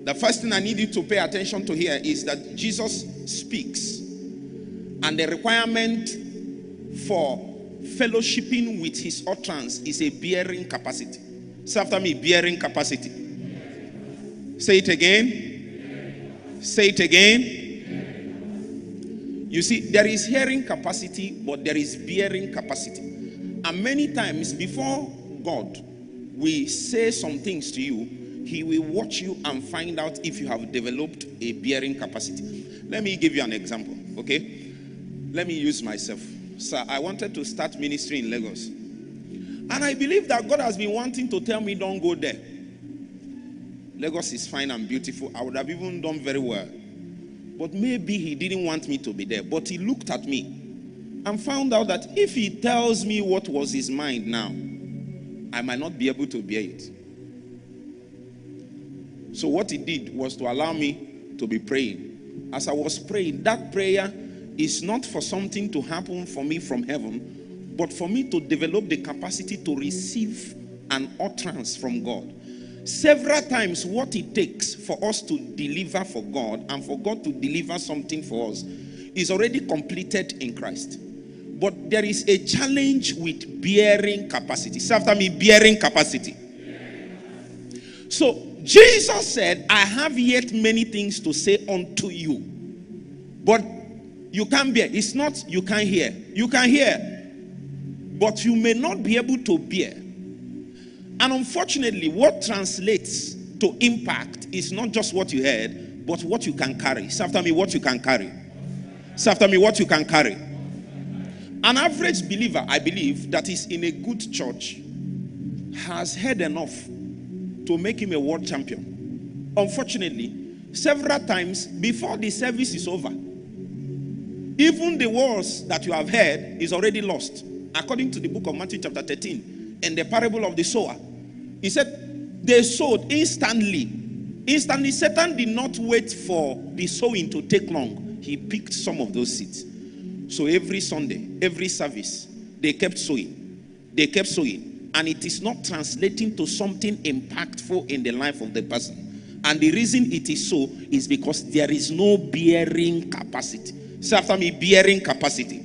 The first thing I need you to pay attention to here is that Jesus speaks, and the requirement for fellowshipping with his utterance is a bearing capacity. Say after me, bearing capacity. Say it again. Say it again. You see, there is hearing capacity, but there is bearing capacity. And many times before God will say some things to you, he will watch you and find out if you have developed a bearing capacity. Let me give you an example, okay? Let me use myself. Sir, I wanted to start ministry in Lagos. And I believe that God has been wanting to tell me, don't go there. Lagos is fine and beautiful. I would have even done very well. But maybe he didn't want me to be there. But he looked at me and found out that if he tells me what was his mind now, I might not be able to bear it. So what he did was to allow me to be praying. As I was praying, that prayer is not for something to happen for me from heaven, but for me to develop the capacity to receive an utterance from God. Several times what it takes for us to deliver for God and for God to deliver something for us is already completed in Christ. But there is a challenge with bearing capacity. Say after me, bearing capacity. So Jesus said, I have yet many things to say unto you, but you can't bear. It's not you can't hear. You can hear, but you may not be able to bear. And unfortunately, what translates to impact is not just what you heard, but what you can carry. Say after me, what you can carry. Say after me, what you can carry. An average believer, I believe, that is in a good church has heard enough to make him a world champion. Unfortunately, several times before the service is over, even the words that you have heard is already lost. According to the book of Matthew chapter 13 and the parable of the sower, he said they sowed instantly. Instantly, Satan did not wait for the sowing to take long. He picked some of those seeds. So every Sunday, every service, they kept sowing. They kept sowing. And it is not translating to something impactful in the life of the person. And the reason it is so is because there is no bearing capacity. Say after me, bearing capacity.